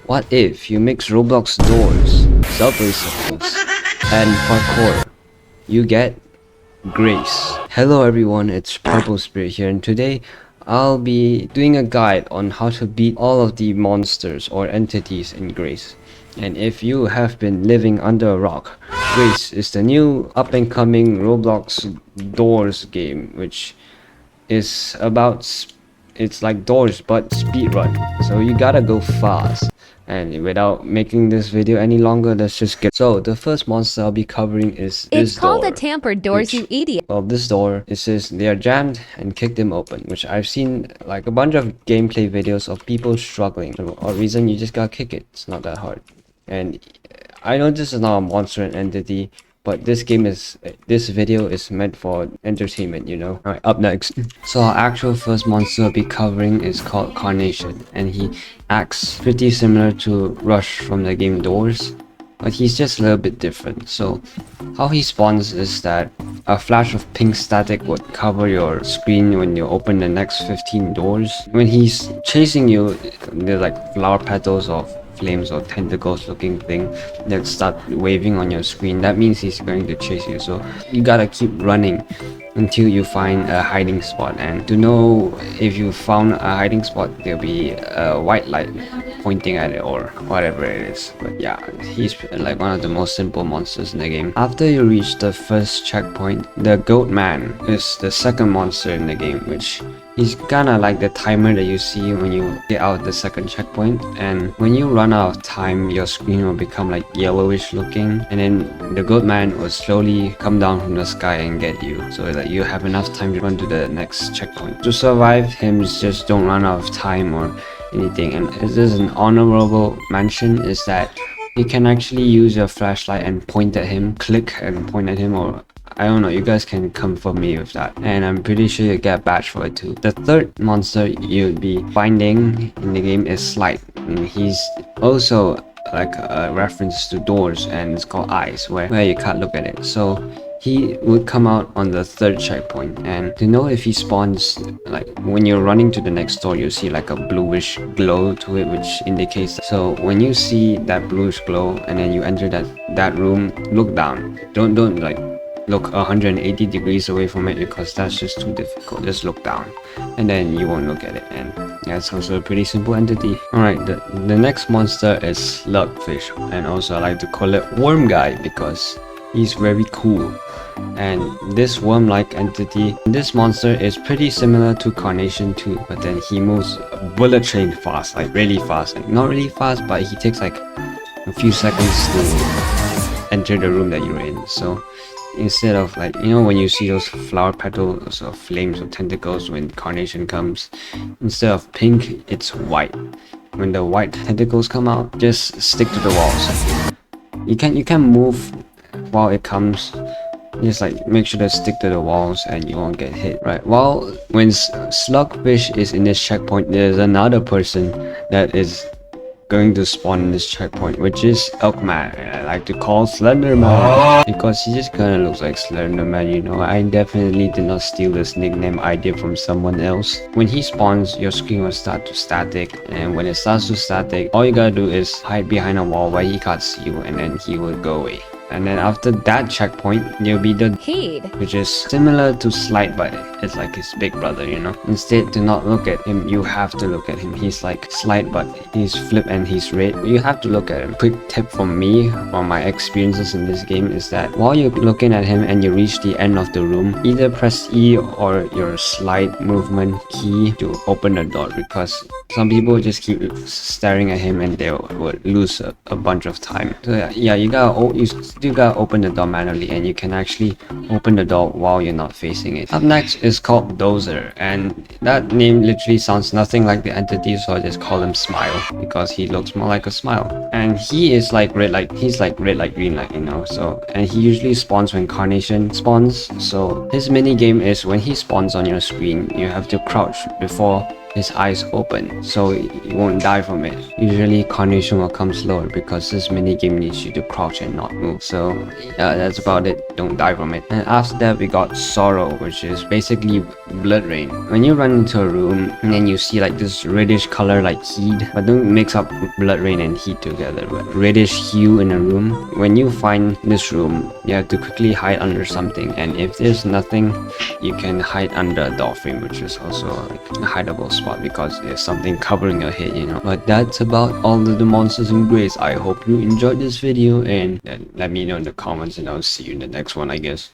What if you mix Roblox doors, subway circles, and parkour? You get Grace. Hello everyone, it's Purple Spirit here, and today I'll be doing a guide on how to beat all of the monsters or entities in Grace. And if you have been living under a rock, Grace is the new up-and-coming Roblox Doors game, which is about it's like Doors but speedrun. So you gotta go fast. And without making this video any longer, let's just get. So the first monster I'll be covering is this It's called door, a tampered doors, you idiot. well, this door, it says they are jammed and kick them open, which I've seen like a bunch of gameplay videos of people struggling. For a reason, you just gotta kick it. It's not that hard. And I know this is not a monster and entity, but this video is meant for entertainment, you know. Alright, up next. So our actual first monster I'll be covering is called Carnation, and he acts pretty similar to Rush from the game Doors, but he's just a little bit different. So how he spawns is that a flash of pink static would cover your screen when you open the next 15 doors. When he's chasing you, there's like flower petals or flames or tentacles looking thing that start waving on your screen. That means he's going to chase you, so you gotta keep running until you find a hiding spot. And to know if you found a hiding spot, there'll be a white light pointing at it or whatever it is. But yeah, he's like one of the most simple monsters in the game. After you reach the first checkpoint, the Goatman is the second monster in the game, which he's kinda like the timer that you see when you get out the second checkpoint. And when you run out of time, your screen will become like yellowish looking, and then the Goatman will slowly come down from the sky and get you, so that you have enough time to run to the next checkpoint. To survive him, just don't run out of time or anything. And this is an honorable mention is that you can actually use your flashlight and point at him, click and point at him, or I don't know, you guys can comfort me with that. And I'm pretty sure you get a badge for it too. The third monster you'll be finding in the game is Slide. And he's also like a reference to Doors, and it's called Eyes, where you can't look at it. So he would come out on the third checkpoint. And to know if he spawns, like when you're running to the next door, you see like a bluish glow to it, which indicates. So when you see that bluish glow and then you enter that room, look down. Don't like look 180 degrees away from it, because that's just too difficult. Just look down and then you won't look at it. And that's also a pretty simple entity. Alright, the next monster is Slugfish, and also I like to call it Worm Guy because he's very cool. And this worm-like entity, this monster is pretty similar to Carnation too, but then he moves bullet train fast, like really fast. Like not really fast, but he takes like a few seconds to enter the room that you're in. So instead of like, you know, when you see those flower petals or flames or tentacles when Carnation comes, instead of pink, it's white. When the white tentacles come out, just stick to the walls. You can move while it comes. Just like make sure to stick to the walls and you won't get hit, right? Well, when Slugfish is in this checkpoint, there's another person that is going to spawn in this checkpoint, which is Elkman. I like to call Slenderman because he just kind of looks like Slenderman, you know. I definitely did not steal this nickname idea from someone else. When he spawns, your screen will start to static, and when it starts to static, all you gotta do is hide behind a wall where he can't see you, and then he will go away. And then after that checkpoint, there'll be the Heed, which is similar to Slide, but it's like his big brother, you know. Instead, to not look at him, you have to look at him. He's like Slide, but he's flip and he's red. You have to look at him. Quick tip from me, from my experiences in this game, is that while you're looking at him and you reach the end of the room, either press E or your slide movement key to open the door, because some people just keep staring at him and they would lose a bunch of time. So yeah, you still gotta open the door manually, and you can actually open the door while you're not facing it. Up next is called Dozer, and that name literally sounds nothing like the entity, so I just call him Smile because he looks more like a smile. And he is like red, like he's like red like green, like, you know. So, and he usually spawns when Carnation spawns. So his mini game is when he spawns on your screen, you have to crouch before his eyes open, so you won't die from it. Usually Carnation will come slower because this minigame needs you to crouch and not move. So yeah, that's about it. Don't die from it. And after that we got Sorrow, which is basically blood rain. When you run into a room and then you see like this reddish color like heat, but don't mix up blood rain and heat together, but reddish hue in a room. When you find this room, you have to quickly hide under something, and if there's nothing, you can hide under a door frame, which is also like a hideable spot because there's something covering your head, you know. But that's about all of the monsters in Grace. I hope you enjoyed this video, and let me know in the comments, and I'll see you in the next one, I guess.